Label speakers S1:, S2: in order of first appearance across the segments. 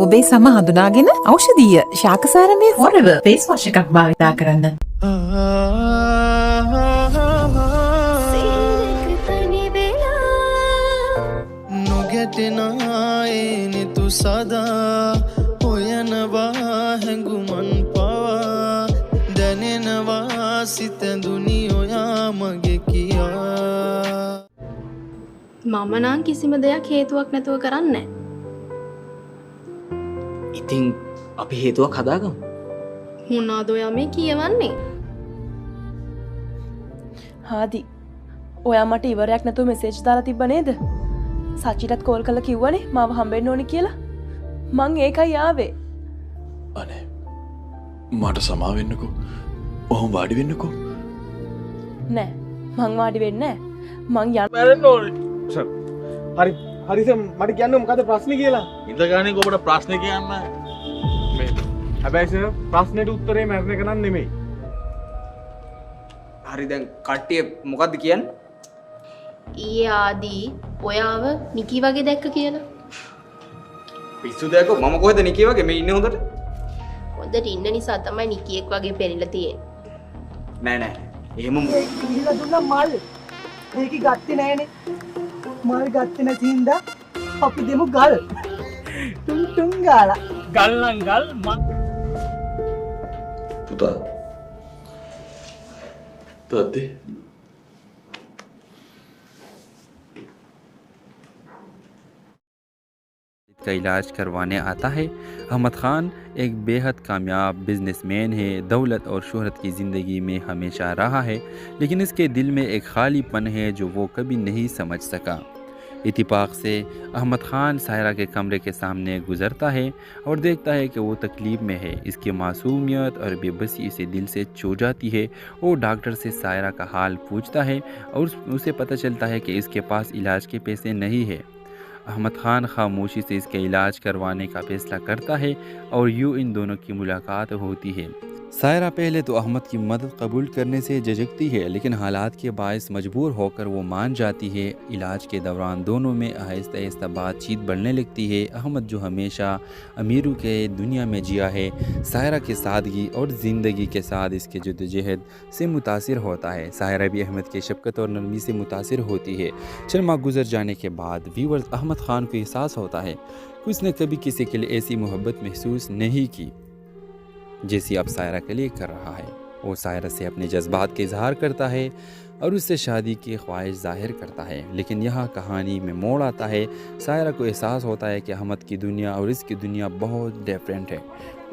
S1: ඔබේ සම හඳුනාගෙන ඖෂධීය ශාකසාරමය Forever face wash එකක් භාවිතා කරන්න.
S2: නොගැටෙනායේ තු සදා හොයනවා හැඟුමන් පවා දැනෙනවා සිතැඳුනි ඔයා මගේ කියා.
S3: මම නම් කිසිම දෙයක් හේතුවක් නැතුව කරන්නේ.
S4: ඉතින් අපි හේතුවක් හදාගමු.
S3: මොනවාද ඔයා මේ කියවන්නේ?
S5: හාදි ඔයා මට ඉවරයක් නැතුව මෙසේජ් දාලා තිබ්බ නේද? සචිටත් කෝල් කරලා කිව්වනේ මාව හම්බෙන්න ඕනේ කියලා. මං ඒකයි ආවේ.
S6: අනේ මට සමා වෙන්නකෝ. ඔහොම වාඩි වෙන්නකෝ.
S5: නෑ මං වාඩි වෙන්නේ නෑ. මං යන්න
S7: මැරෙන්න ඕනේ. සර්. හරි සර් මට කියන්න මොකද ප්‍රශ්නේ කියලා.
S8: ඉඳගානේ ඔබට ප්‍රශ්නේ කියන්න.
S7: මේ හැබැයි සර් ප්‍රශ්නෙට උත්තරේ මැරෙන එක නන් නෙමෙයි.
S4: හරි දැන් කට්ටිය මොකද්ද කියන්නේ?
S3: ඊයේ ආදී ඔයාව නිකි වගේ දැක්ක කියලා.
S4: පිස්සු දැක්කෝ මම කොහෙද නිකී වගේ මේ ඉන්නේ හොඳට?
S3: හොඳට ඉන්න නිසා තමයි නිකියෙක් වගේ පෙරිලා තියෙන්නේ.
S4: නෑ නෑ. එහෙම
S9: ගිහිලා දුන්නා මල්. ඒකි ගත්තේ නෑනේ. මල් ගත්තේ නැති හින්දා අපි දෙමු ගල්. ටුන් ගාලා.
S7: ගල් නම් ගල්
S6: පුතා තාත්තේ
S10: का इलाज करवाने आता है। अहमद खान एक बेहद कामयाब बिजनेसमैन है, दौलत और शोहरत की ज़िंदगी में हमेशा रहा है, लेकिन इसके दिल में एक खालीपन है जो वो कभी नहीं समझ सका। इत्तेफाक से अहमद खान सायरा के कमरे के सामने गुजरता है और देखता है कि वो तकलीफ़ में है। इसकी मासूमियत और बेबसी उसे दिल से छू जाती है। वो डॉक्टर से सायरा का हाल पूछता है और उसे पता चलता है कि इसके पास इलाज के पैसे नहीं है। अहमद खान खामोशी से इसका इलाज करवाने का फैसला करता है और यूँ इन दोनों की मुलाकात होती है। सायरा पहले तो अहमद की मदद कबूल करने से झिझकती है, लेकिन हालात के बायस मजबूर होकर वो मान जाती है। इलाज के दौरान दोनों में आहिस्ता आहिस्ता बातचीत बढ़ने लगती है। अहमद जो हमेशा अमीरों के दुनिया में जिया है, सायरा की सादगी और ज़िंदगी के साथ इसके जद्दोजहद से मुतासिर होता है। सायरा भी अहमद की शफ़क़त और नरमी से मुतासिर होती है। चंद माह गुजर जाने के बाद व्यूअर्स अहमद खान को एहसास होता है कि उसने कभी किसी के लिए ऐसी मोहब्बत महसूस नहीं की जैसी अब सायरा के लिए कर रहा है। वो सायरा से अपने जज्बात का इजहार करता है और उससे शादी की ख्वाहिश ज़ाहिर करता है, लेकिन यहाँ कहानी में मोड़ आता है। सायरा को एहसास होता है कि अहमद की दुनिया और इसकी दुनिया बहुत डिफरेंट है।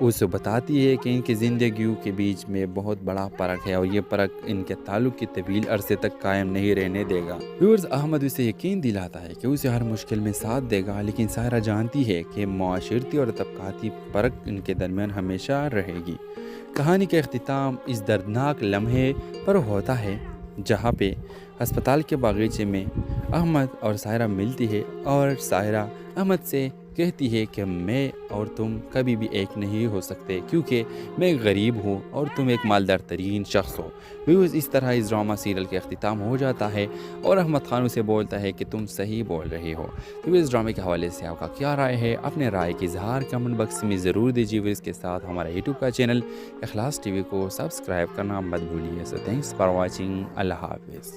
S10: उसे बताती है कि इनकी ज़िंदगियों के बीच में बहुत बड़ा फ़र्क है और ये फ़र्क इनके ताल्लुक़ की तवील अरसे तक कायम नहीं रहने देगा। व्यूअर्स अहमद उसे यकीन दिलाता है कि उसे हर मुश्किल में साथ देगा, लेकिन सायरा जानती है कि माशरती और तबकाती फ़र्क इनके दरमियान हमेशा रहेगी। कहानी का इख्तिताम इस दर्दनाक लम्हे पर होता है जहाँ पे अस्पताल के बागीचे में अहमद और सायरा मिलती है और सायरा अहमद से कहती है कि मैं और तुम कभी भी एक नहीं हो सकते, क्योंकि मैं गरीब हूँ और तुम एक मालदार तरीन शख्स हो। व्यूअर्स इस तरह इस ड्रामा सीरियल का अख्तिताम हो जाता है और अहमद खान उसे बोलता है कि तुम सही बोल रहे हो। तो इस ड्रामे के हवाले से आपका क्या राय है? अपने राय की इजहार कमेंट बॉक्स में ज़रूर दीजिए। इसके साथ हमारा यूट्यूब का चैनल इखलास टीवी को सब्सक्राइब करना मत भूलिए। So thanks for watching. अल्लाह हाफिज़।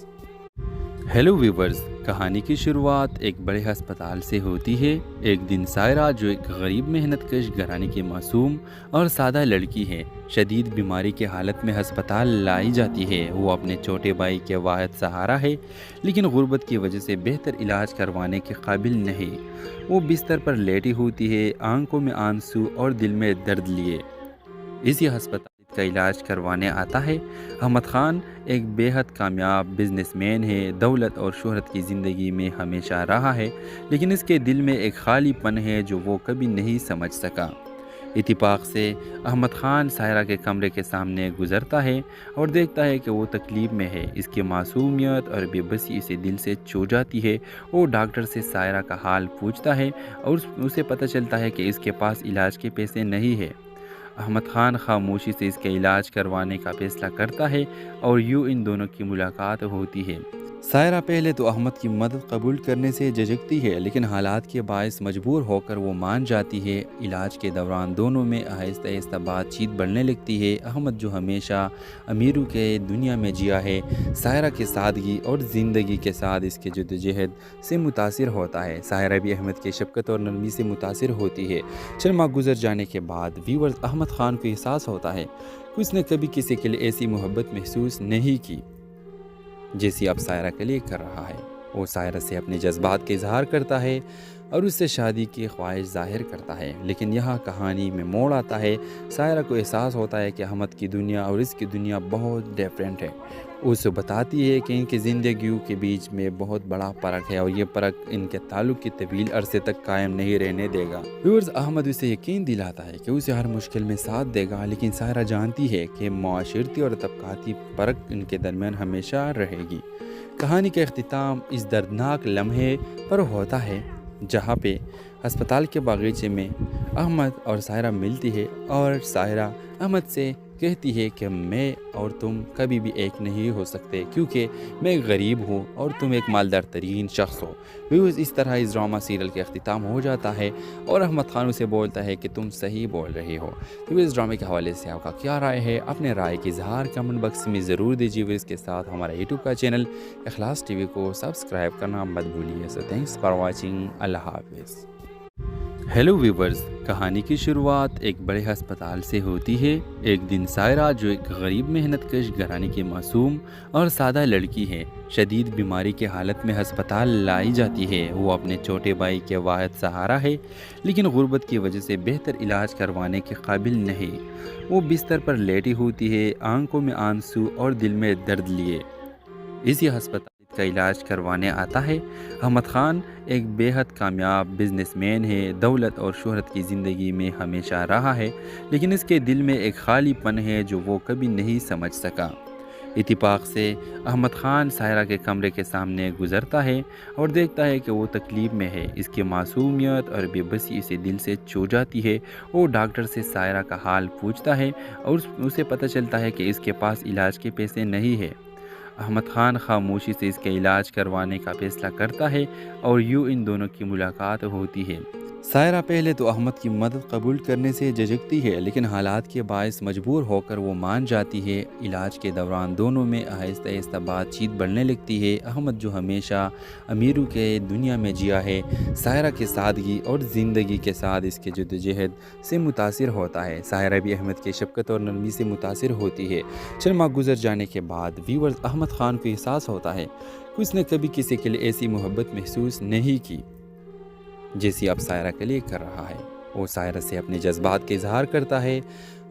S10: हेलो व्यूवर्स, कहानी की शुरुआत एक बड़े अस्पताल से होती है। एक दिन सायरा जो एक गरीब मेहनतकश घराने की मासूम और सादा लड़की है, शदीद बीमारी की हालत में अस्पताल लाई जाती है। वो अपने छोटे भाई के वाहिद सहारा है, लेकिन गुर्बत की वजह से बेहतर इलाज करवाने के काबिल नहीं। वो बिस्तर पर लेटी होती है, आंखों में आंसू और दिल में दर्द लिए इसी अस्पताल का इलाज करवाने आता है। अहमद खान एक बेहद कामयाब बिजनेसमैन है, दौलत और शोहरत की ज़िंदगी में हमेशा रहा है, लेकिन इसके दिल में एक खालीपन है जो वो कभी नहीं समझ सका। इत्तेफाक से अहमद खान सायरा के कमरे के सामने गुजरता है और देखता है कि वो तकलीफ़ में है। इसकी मासूमियत और बेबसी उसे दिल से छू जाती है। वो डॉक्टर से सायरा का हाल पूछता है और उसे पता चलता है कि इसके पास इलाज के पैसे नहीं है। अहमद खान खामोशी से इसका इलाज करवाने का फैसला करता है और यूँ इन दोनों की मुलाकात होती है। سائرہ پہلے تو احمد کی مدد قبول کرنے سے جھجکتی ہے، لیکن حالات کے باعث مجبور ہو کر وہ مان جاتی ہے۔ علاج کے دوران دونوں میں آہستہ آہستہ بات چیت بڑھنے لگتی ہے۔ احمد جو ہمیشہ امیروں کے دنیا میں جیا ہے، سائرہ کے سادگی اور زندگی کے ساتھ اس کے جدوجہد سے متاثر ہوتا ہے۔ سائرہ بھی احمد کی شفقت اور نرمی سے متاثر ہوتی ہے۔ چند ماہ گزر جانے کے بعد ویورز احمد خان کو احساس ہوتا ہے کہ اس نے کبھی کسی کے لیے ایسی محبت محسوس نہیں کی جیسی اب سائرہ کے لیے کر رہا ہے۔ وہ سائرہ سے اپنے جذبات کا اظہار کرتا ہے اور اس سے شادی کی خواہش ظاہر کرتا ہے، لیکن یہاں کہانی میں موڑ آتا ہے۔ سائرہ کو احساس ہوتا ہے کہ احمد کی دنیا اور اس کی دنیا بہت ڈیفرنٹ ہے۔ اسے بتاتی ہے کہ ان کی زندگیوں کے بیچ میں بہت بڑا فرق ہے اور یہ فرق ان کے تعلق کی طویل عرصے تک قائم نہیں رہنے دے گا۔ ویورز احمد اسے یقین دلاتا ہے کہ اسے ہر مشکل میں ساتھ دے گا، لیکن سائرہ جانتی ہے کہ معاشرتی اور طبقاتی فرق ان کے درمیان ہمیشہ رہے گی۔ کہانی کا اختتام اس دردناک لمحے پر ہوتا ہے جہاں پہ ہسپتال کے باغیچے میں احمد اور سائرہ ملتی ہے اور سائرہ احمد سے کہتی ہے کہ میں اور تم کبھی بھی ایک نہیں ہو سکتے کیونکہ میں غریب ہوں اور تم ایک مالدار ترین شخص ہو۔ ویورز اس طرح اس ڈرامہ سیریل کا اختتام ہو جاتا ہے اور احمد خان اسے بولتا ہے کہ تم صحیح بول رہے ہو۔ ویورز اس ڈرامے کے حوالے سے آپ کا کیا رائے ہے؟ اپنے رائے کی اظہار کمنٹ باکس میں ضرور دیجیے۔ اس کے ساتھ ہمارا یوٹیوب کا چینل اخلاص ٹی وی کو سبسکرائب کرنا مت بھولیے۔ سو تھینکس فار واچنگ۔ اللہ حافظ۔ ہیلو ویورز، کہانی کی شروعات ایک بڑے ہسپتال سے ہوتی ہے۔ ایک دن سائرہ جو ایک غریب محنت کش گھرانے کی معصوم اور سادہ لڑکی ہے، شدید بیماری کی حالت میں ہسپتال لائی جاتی ہے۔ وہ اپنے چھوٹے بھائی کے واحد سہارا ہے، لیکن غربت کی وجہ سے بہتر علاج کروانے کے قابل نہیں۔ وہ بستر پر لیٹی ہوتی ہے، آنکھوں میں آنسو اور دل میں درد لیے اسی ہسپتال کا علاج کروانے آتا ہے۔ احمد خان ایک بے حد کامیاب بزنس مین ہے، دولت اور شہرت کی زندگی میں ہمیشہ رہا ہے، لیکن اس کے دل میں ایک خالی پن ہے جو وہ کبھی نہیں سمجھ سکا۔ اتفاق سے احمد خان سائرہ کے کمرے کے سامنے گزرتا ہے اور دیکھتا ہے کہ وہ تکلیف میں ہے۔ اس کی معصومیت اور بے بسی اسے دل سے چھو جاتی ہے۔ وہ ڈاکٹر سے سائرہ کا حال پوچھتا ہے اور اسے پتہ چلتا ہے کہ اس کے پاس علاج کے پیسے نہیں ہے۔ احمد خان خاموشی سے اس کے علاج کروانے کا فیصلہ کرتا ہے اور یوں ان دونوں کی ملاقات ہوتی ہے۔ سائرہ پہلے تو احمد کی مدد قبول کرنے سے جھجکتی ہے، لیکن حالات کے باعث مجبور ہو کر وہ مان جاتی ہے۔ علاج کے دوران دونوں میں آہستہ آہستہ بات چیت بڑھنے لگتی ہے۔ احمد جو ہمیشہ امیروں کے دنیا میں جیا ہے، سائرہ کے سادگی اور زندگی کے ساتھ اس کے جدوجہد سے متاثر ہوتا ہے۔ سائرہ بھی احمد کی شفقت اور نرمی سے متاثر ہوتی ہے۔ چند ماہ گزر جانے کے بعد ویورز احمد خان کو احساس ہوتا ہے کہ اس نے کبھی کسی کے لیے ایسی محبت محسوس نہیں کی جیسی اب سائرہ کے لیے کر رہا ہے۔ وہ سائرہ سے اپنے جذبات کا اظہار کرتا ہے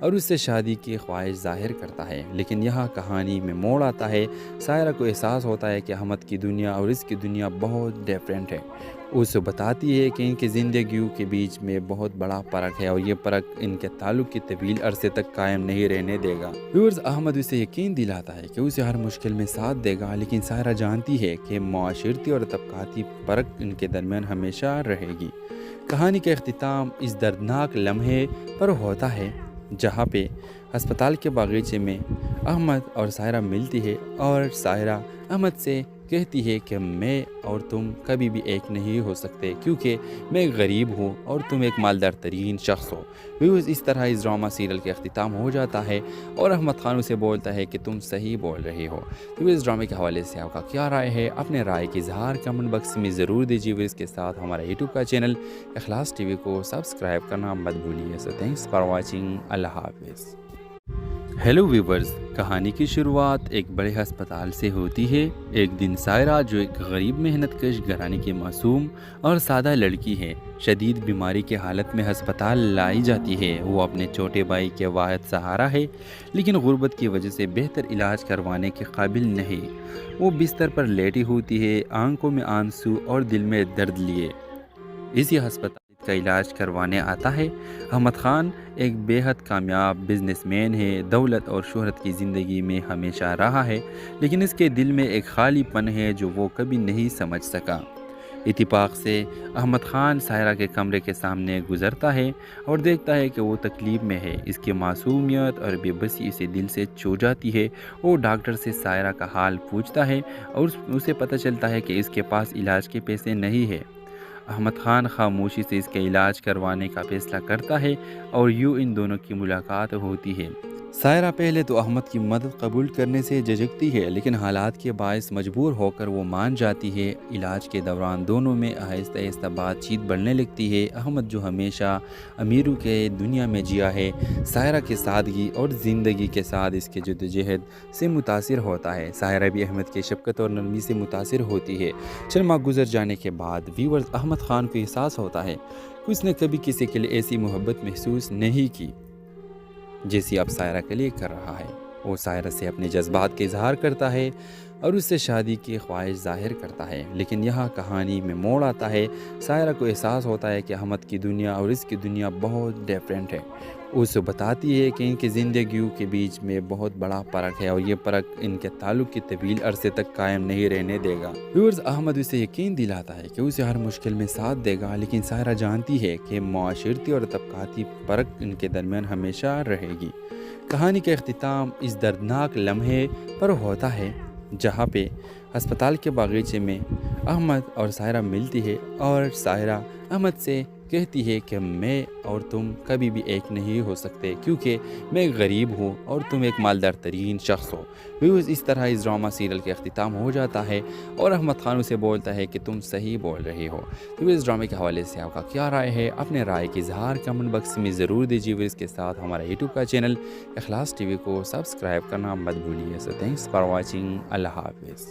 S10: اور اس سے شادی کی خواہش ظاہر کرتا ہے، لیکن یہاں کہانی میں موڑ آتا ہے۔ سائرہ کو احساس ہوتا ہے کہ احمد کی دنیا اور اس کی دنیا بہت ڈیفرنٹ ہے۔ اسے بتاتی ہے کہ ان کی زندگیوں کے بیچ میں بہت بڑا فرق ہے اور یہ فرق ان کے تعلق کی طویل عرصے تک قائم نہیں رہنے دے گا۔ ویورز احمد اسے یقین دلاتا ہے کہ اسے ہر مشکل میں ساتھ دے گا، لیکن سائرہ جانتی ہے کہ معاشرتی اور طبقاتی فرق ان کے درمیان ہمیشہ رہے گی۔ کہانی کا اختتام اس دردناک لمحے پر ہوتا ہے جہاں پہ ہسپتال کے باغیچے میں احمد اور سائرہ ملتی ہے اور سائرہ احمد سے کہتی ہے کہ میں اور تم کبھی بھی ایک نہیں ہو سکتے کیونکہ میں غریب ہوں اور تم ایک مالدار ترین شخص ہو۔ ویورز اس طرح اس ڈرامہ سیریل کا اختتام ہو جاتا ہے اور احمد خان اسے بولتا ہے کہ تم صحیح بول رہے ہو۔ ویورز اس ڈرامے کے حوالے سے آپ کا کیا رائے ہے؟ اپنے رائے کی اظہار کمنٹ باکس میں ضرور دیجیے۔ اس کے ساتھ ہمارا یوٹیوب کا چینل اخلاص ٹی وی کو سبسکرائب کرنا مت بھولیے۔ سو تھینکس فار واچنگ۔ اللہ حافظ۔ ہیلو ویورز، کہانی کی شروعات ایک بڑے ہسپتال سے ہوتی ہے۔ ایک دن سائرہ جو ایک غریب محنت کش گھرانے کی معصوم اور سادہ لڑکی ہے، شدید بیماری کی حالت میں ہسپتال لائی جاتی ہے۔ وہ اپنے چھوٹے بھائی کے واحد سہارا ہے، لیکن غربت کی وجہ سے بہتر علاج کروانے کے قابل نہیں۔ وہ بستر پر لیٹی ہوتی ہے، آنکھوں میں آنسو اور دل میں درد لیے اسی ہسپتال کا علاج کروانے آتا ہے۔ احمد خان ایک بے حد کامیاب بزنس مین ہے، دولت اور شہرت کی زندگی میں ہمیشہ رہا ہے، لیکن اس کے دل میں ایک خالی پن ہے جو وہ کبھی نہیں سمجھ سکا۔ इत्तेफाक से अहमद खान सायरा के कमरे के सामने गुजरता है और देखता है कि वो तकलीफ में है। इसकी मासूमियत और बेबसी उसे दिल से छू जाती है। वो डॉक्टर से सायरा का हाल पूछता है और उसे पता चलता है कि इसके पास इलाज के पैसे नहीं है। अहमद खान खामोशी से इसका इलाज करवाने का फैसला करता है और यूँ इन दोनों की मुलाकात होती है। सायरा पहले तो अहमद की मदद कबूल करने से झिझकती है, लेकिन हालात के बायस मजबूर होकर वो मान जाती है। इलाज के दौरान दोनों में आहिस्ता आहिस्ता बातचीत बढ़ने लगती है। अहमद जो हमेशा अमीरों के दुनिया में जिया है, सायरा की सादगी और ज़िंदगी के साथ इसके जद्दोजहद से मुतासिर होता है। सायरा भी अहमद की शफ़क़त और नरमी से मुतासिर होती है। चंद माह गुजर जाने के बाद व्यूअर्स अहमद खान को एहसास होता है कि उसने कभी किसी के लिए ऐसी मोहब्बत महसूस नहीं की जैसी अब सायरा के लिए कर रहा है। वो सायरा से अपने जज्बात का इजहार करता है और उससे शादी की ख्वाहिश ज़ाहिर करता है। लेकिन यहाँ कहानी में मोड़ आता है। सायरा को एहसास होता है कि अहमद की दुनिया और इसकी दुनिया बहुत डिफरेंट है। उसे बताती है कि इनकी ज़िंदगियों के बीच में बहुत बड़ा फ़र्क है और ये फ़र्क इनके ताल्लुक़ की तवील अरसे तक कायम नहीं रहने देगा। व्यूअर्स अहमद उसे यकीन दिलाता है कि उसे हर मुश्किल में साथ देगा, लेकिन सायरा जानती है कि माशरती और तबकाती फ़र्क इनके दरमियान हमेशा रहेगी। कहानी का इख्तिताम इस दर्दनाक लम्हे पर होता है जहाँ पे अस्पताल के बागीचे में अहमद और सायरा मिलती है और सायरा अहमद से कहती है कि मैं और तुम कभी भी एक नहीं हो सकते, क्योंकि मैं गरीब हूँ और तुम एक मालदार तरीन शख्स हो। व्यूज़ इस तरह इस ड्रामा सीरियल का अख्तिताम हो जाता है और अहमद खान उसे बोलता है कि तुम सही बोल रहे हो। तो इस ड्रामे के हवाले से आपका क्या राय है? अपने राय की इजहार कमेंट बॉक्स में ज़रूर दीजिए। इसके साथ हमारा यूट्यूब का चैनल इखलास टीवी को सब्सक्राइब करना मत भूलिए। So thanks for watching. अल्लाह हाफिज़।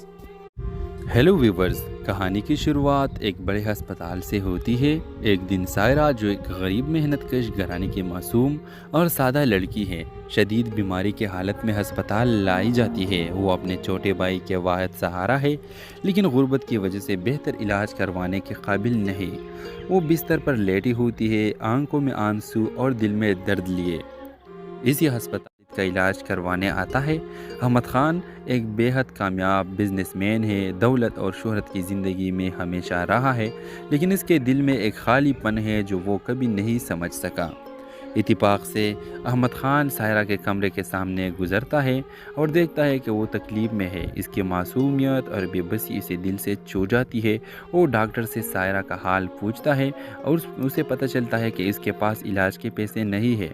S10: हेलो व्यूवर्स, कहानी की शुरुआत एक बड़े अस्पताल से होती है। एक दिन सायरा जो एक गरीब मेहनतकश घराने की मासूम और सादा लड़की है, शदीद बीमारी की हालत में अस्पताल लाई जाती है। वो अपने छोटे भाई के वाहिद सहारा है, लेकिन गुर्बत की वजह से बेहतर इलाज करवाने के काबिल नहीं। वो बिस्तर पर लेटी होती है, आंखों में आंसू और दिल में दर्द लिए। इसी अस्पताल का इलाज करवाने आता है। अहमद खान एक बेहद कामयाब बिजनेसमैन है, दौलत और शोहरत की ज़िंदगी में हमेशा रहा है, लेकिन इसके दिल में एक खालीपन है जो वो कभी नहीं समझ सका। इत्तेफाक से अहमद खान सायरा के कमरे के सामने गुजरता है और देखता है कि वो तकलीफ में है। इसकी मासूमियत और बेबसी उसे दिल से छू जाती है। वो डॉक्टर से सायरा का हाल पूछता है और उसे पता चलता है कि इसके पास इलाज के पैसे नहीं है।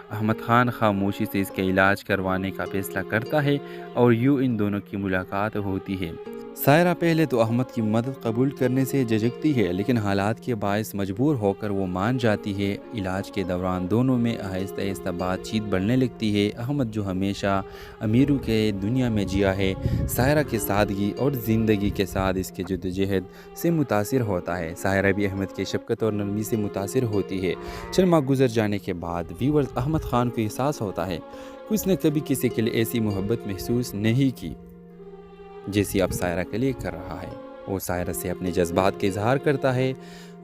S10: अहमद खान खामोशी से इसका इलाज करवाने का फैसला करता है और यूँ इन दोनों की मुलाकात होती है। सायरा पहले तो अहमद की मदद कबूल करने से झिझकती है, लेकिन हालात के बायस मजबूर होकर वो मान जाती है। इलाज के दौरान दोनों में आहिस्ता आहिस्ता बातचीत बढ़ने लगती है। अहमद जो हमेशा अमीरों के दुनिया में जिया है, सायरा की सादगी और ज़िंदगी के साथ इसके जद्दोजहद से मुतासिर होता है। सायरा भी अहमद की शफ़क़त और नरमी से मुतासिर होती है। चंद माह गुजर जाने के बाद व्यूअर्स अहमद खान को एहसास होता है कि उसने कभी किसी के लिए ऐसी मोहब्बत महसूस नहीं की जैसी अब सायरा के लिए कर रहा है। वो सायरा से अपने जज्बात का इजहार करता है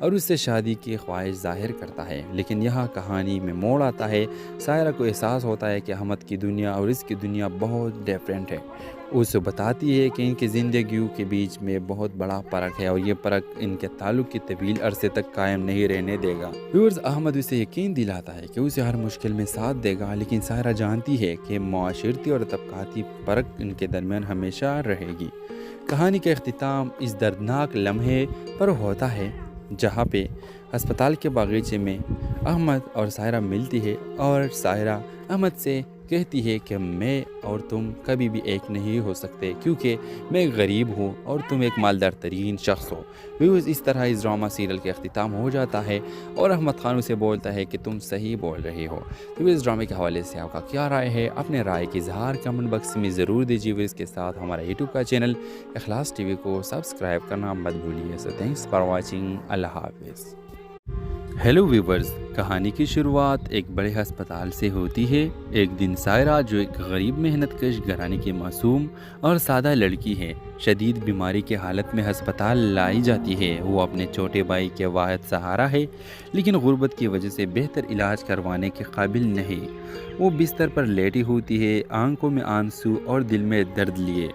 S10: और उससे शादी की ख्वाहिश ज़ाहिर करता है। लेकिन यहाँ कहानी में मोड़ आता है। सायरा को एहसास होता है कि अहमद की दुनिया और इसकी दुनिया बहुत डिफरेंट है। उसे बताती है कि इनकी ज़िंदगियों के बीच में बहुत बड़ा फ़र्क है और ये फ़र्क इनके ताल्लुक़ की तवील अरसे तक कायम नहीं रहने देगा। व्यूअर्स अहमद उसे यकीन दिलाता है कि उसे हर मुश्किल में साथ देगा, लेकिन सायरा जानती है कि माशरती और तबकाती फ़र्क इनके दरमियान हमेशा रहेगी। कहानी का इख्तिताम इस दर्दनाक लम्हे पर होता है जहाँ पे अस्पताल के बागीचे में अहमद और सायरा मिलती है और सायरा अहमद से कहती है कि मैं और तुम कभी भी एक नहीं हो सकते, क्योंकि मैं गरीब हूँ और तुम एक मालदार तरीन शख्स हो। व्यूज़ इस तरह इस ड्रामा सीरियल का अख्तिताम हो जाता है और अहमद खान उसे बोलता है कि तुम सही बोल रहे हो। तो इस ड्रामे के हवाले से आपका क्या राय है? अपने राय की इजहार कमेंट बॉक्स में ज़रूर दीजिए। इसके साथ हमारा यूट्यूब का चैनल इखलास टीवी को सब्सक्राइब करना मत भूलिए। So thanks for watching. अल्लाह हाफिज़। हेलो व्यूवर्स, कहानी की शुरुआत एक बड़े अस्पताल से होती है। एक दिन सायरा जो एक गरीब मेहनतकश घराने की मासूम और सादा लड़की है, शदीद बीमारी की हालत में अस्पताल लाई जाती है। वो अपने छोटे भाई के वाहिद सहारा है, लेकिन गुर्बत की वजह से बेहतर इलाज करवाने के काबिल नहीं। वो बिस्तर पर लेटी होती है, आंखों में आंसू और दिल में दर्द लिए।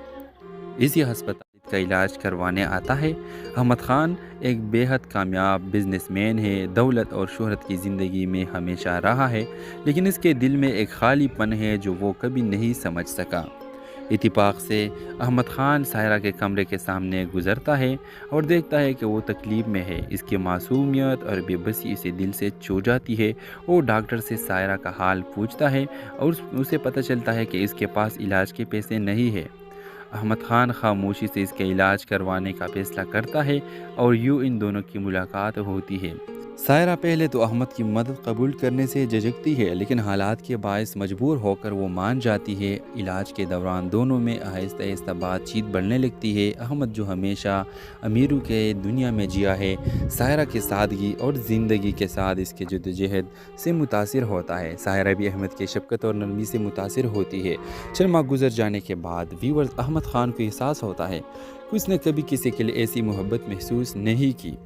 S10: इसी अस्पताल का इलाज करवाने आता है। अहमद खान एक बेहद कामयाब बिजनेसमैन है, दौलत और शोहरत की ज़िंदगी में हमेशा रहा है, लेकिन इसके दिल में एक खालीपन है जो वो कभी नहीं समझ सका। इत्तेफाक से अहमद खान सायरा के कमरे के सामने गुजरता है और देखता है कि वो तकलीफ़ में है। इसकी मासूमियत और बेबसी इसे दिल से छू जाती है। वो डॉक्टर से सायरा का हाल पूछता है और उसे पता चलता है कि इसके पास इलाज के पैसे नहीं है। अहमद खान खामोशी से इसका इलाज करवाने का फैसला करता है और यूँ इन दोनों की मुलाकात होती है। सायरा पहले तो अहमद की मदद कबूल करने से झिझकती है, लेकिन हालात के बायस मजबूर होकर वो मान जाती है। इलाज के दौरान दोनों में आहिस्ता आहिस्ता बातचीत बढ़ने लगती है। अहमद जो हमेशा अमीरों के दुनिया में जिया है, सायरा की सादगी और ज़िंदगी के साथ इसके जद्दोजहद से मुतासिर होता है। सायरा भी अहमद की शफ़क़त और नरमी से मुतासिर होती है। चंद माह गुजर जाने के बाद व्यूअर्स अहमद खान को एहसास होता है कि उसने कभी किसी के लिए ऐसी मोहब्बत महसूस नहीं की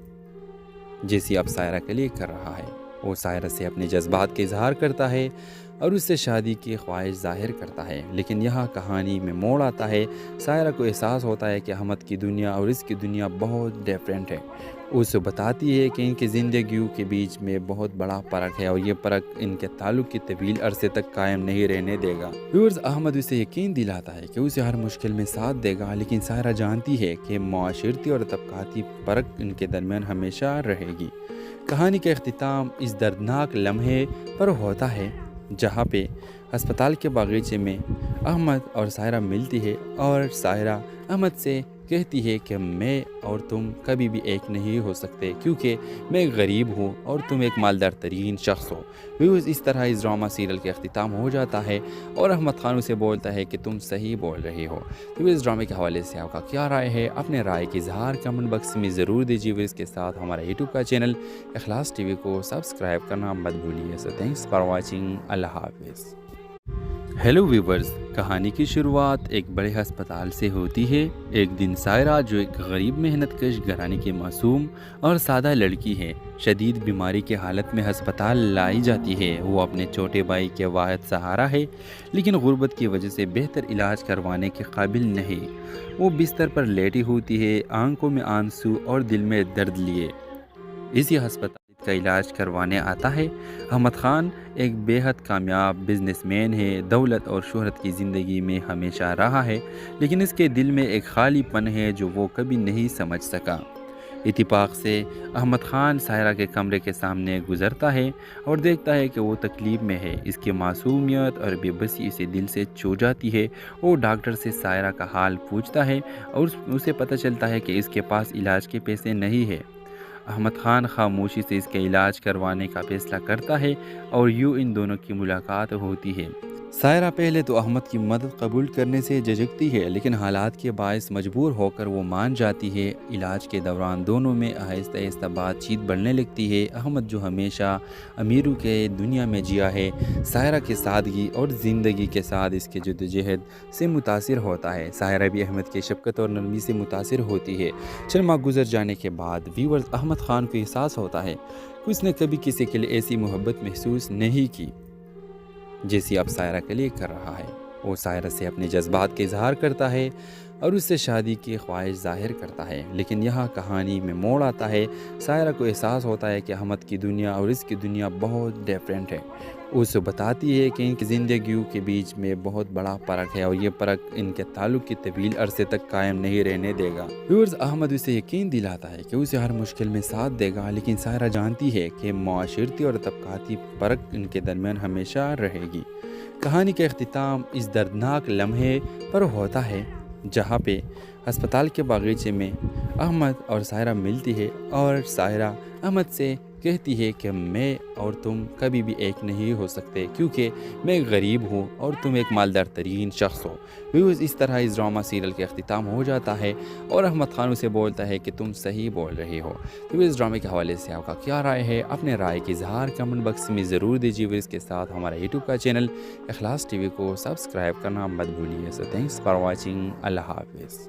S10: जैसी अब सायरा के लिए कर रहा है। वो सायरा से अपने जज्बात के इजहार करता है और उससे शादी की ख्वाहिश ज़ाहिर करता है। लेकिन यहाँ कहानी में मोड़ आता है। सायरा को एहसास होता है कि अहमद की दुनिया और इसकी दुनिया बहुत डिफरेंट है। उसे बताती है कि इनकी ज़िंदगियों के बीच में बहुत बड़ा फ़र्क है और ये फ़र्क इनके ताल्लुक़ की तवील अरसे तक कायम नहीं रहने देगा। व्यूअर्स अहमद उसे यकीन दिलाता है कि उसे हर मुश्किल में साथ देगा, लेकिन सायरा जानती है कि माशरती और तबकाती फ़र्क इनके दरमियान हमेशा रहेगी। कहानी का इख्तिताम इस दर्दनाक लम्हे पर होता है जहाँ पे अस्पताल के बागीचे में अहमद और सायरा मिलती है और सायरा अहमद से कहती है कि मैं और तुम कभी भी एक नहीं हो सकते, क्योंकि मैं एक गरीब हूँ और तुम एक मालदार तरीन शख्स हो। व्यूज़ इस तरह इस ड्रामा सीरियल का अख्तिताम हो जाता है और अहमद खान उसे बोलता है कि तुम सही बोल रहे हो। तो इस ड्रामे के हवाले से आपका क्या राय है? अपने राय की इजहार कमेंट बॉक्स में ज़रूर दीजिए। इसके साथ हमारा यूट्यूब का चैनल इखलास टीवी को सब्सक्राइब करना मत भूलिए। So thanks for watching. अल्लाह हाफिज़। हेलो व्यूवर्स, कहानी की शुरुआत एक बड़े अस्पताल से होती है। एक दिन सायरा, जो एक गरीब मेहनतकश घराने की मासूम और सादा लड़की है, शदीद बीमारी की हालत में अस्पताल लाई जाती है। वो अपने छोटे भाई के वाहिद सहारा है, लेकिन गुर्बत की वजह से बेहतर इलाज करवाने के काबिल नहीं। वो बिस्तर पर लेटी होती है, आंखों में आंसू और दिल में दर्द लिए। इसी अस्पताल का इलाज करवाने आता है। अहमद खान एक बेहद कामयाब बिजनेसमैन है, दौलत और शोहरत की ज़िंदगी में हमेशा रहा है, लेकिन इसके दिल में एक खालीपन है जो वो कभी नहीं समझ सका। इत्तेफाक से अहमद खान सायरा के कमरे के सामने गुजरता है और देखता है कि वो तकलीफ़ में है। इसकी मासूमियत और बेबसी इसे दिल से छू जाती है। वो डॉक्टर से सायरा का हाल पूछता है और उसे पता चलता है कि इसके पास इलाज के पैसे नहीं है। अहमद खान खामोशी से इसका इलाज करवाने का फैसला करता है और यूँ इन दोनों की मुलाकात होती है। सायरा पहले तो अहमद की मदद कबूल करने से झिझकती है, लेकिन हालात के बायस मजबूर होकर वो मान जाती है। इलाज के दौरान दोनों में आहिस्ता आहिस्ता बातचीत बढ़ने लगती है। अहमद जो हमेशा अमीरों के दुनिया में जिया है, सायरा की सादगी और ज़िंदगी के साथ इसके जद्दोजहद से मुतासिर होता है। सायरा भी अहमद की शफ़क़त और नरमी से मुतासिर होती है। चंद माह गुजर जाने के बाद व्यूअर्स अहमद खान को एहसास होता है कि उसने कभी किसी के लिए ऐसी मोहब्बत महसूस नहीं की जैसी अब सायरा के लिए कर रहा है। वो सायरा से अपने जज्बात के इजहार करता है और उससे शादी की ख्वाहिश ज़ाहिर करता है। लेकिन यहाँ कहानी में मोड़ आता है। सायरा को एहसास होता है कि अहमद की दुनिया और इसकी दुनिया बहुत डिफरेंट है। उसे बताती है कि इनकी ज़िंदगियों के बीच में बहुत बड़ा फ़र्क है और ये फ़र्क इनके ताल्लुक़ की तवील अरसे तक कायम नहीं रहने देगा। व्यूअर्स अहमद उसे यकीन दिलाता है कि उसे हर मुश्किल में साथ देगा, लेकिन सायरा जानती है कि माशरती और तबकाती फ़र्क इनके दरमियान हमेशा रहेगी। कहानी का इख्तिताम इस दर्दनाक लम्हे पर होता है जहाँ पे अस्पताल के बागीचे में अहमद और सायरा मिलती है और सायरा अहमद से कहती है कि मैं और तुम कभी भी एक नहीं हो सकते, क्योंकि मैं एक गरीब हूँ और तुम एक मालदार तरीन शख्स हो। व्यूज़ इस तरह इस ड्रामा सीरियल का अख्तिताम हो जाता है और अहमद खान उसे बोलता है कि तुम सही बोल रहे हो। तो इस ड्रामे के हवाले से आपका क्या राय है? अपने राय की इजहार कमेंट बॉक्स में ज़रूर दीजिए। इसके साथ हमारा यूट्यूब का चैनल इखलास टीवी को सब्सक्राइब करना मत भूलिए। So thanks for watching. अल्लाह हाफिज़।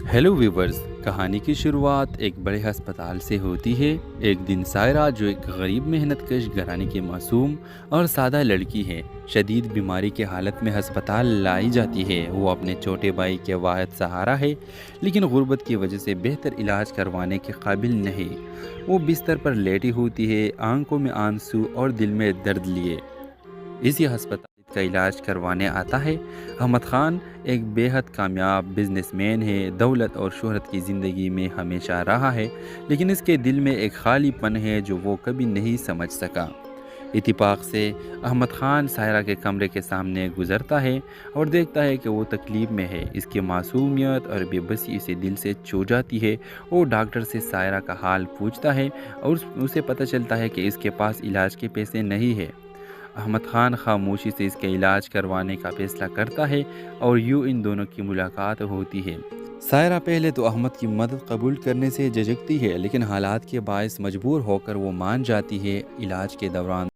S10: हेलो व्यूवर्स, कहानी की शुरुआत एक बड़े अस्पताल से होती है। एक दिन सायरा, जो एक गरीब मेहनतकश घराने की मासूम और सादा लड़की है, शदीद बीमारी की हालत में अस्पताल लाई जाती है। वो अपने छोटे भाई के वाहिद सहारा है, लेकिन गुर्बत की वजह से बेहतर इलाज करवाने के काबिल नहीं। वो बिस्तर पर लेटी होती है, आंखों में आंसू और दिल में दर्द लिए। इसी अस्पताल का इलाज करवाने आता है अहमद खान। एक बेहद कामयाब बिजनेसमैन है, दौलत और शोहरत की ज़िंदगी में हमेशा रहा है, लेकिन इसके दिल में एक खालीपन है जो वो कभी नहीं समझ सका। इत्तेफाक से अहमद खान सायरा के कमरे के सामने गुजरता है और देखता है कि वो तकलीफ़ में है। इसकी मासूमियत और बेबसी इसे दिल से छू जाती है। वो डॉक्टर से सायरा का हाल पूछता है और उसे पता चलता है कि इसके पास इलाज के पैसे नहीं है। अहमद खान खामोशी से इसके इलाज करवाने का फैसला करता है और यूँ इन दोनों की मुलाकात होती है। सायरा पहले तो अहमद की मदद कबूल करने से झिझकती है, लेकिन हालात के बायस मजबूर होकर वो मान जाती है। इलाज के दौरान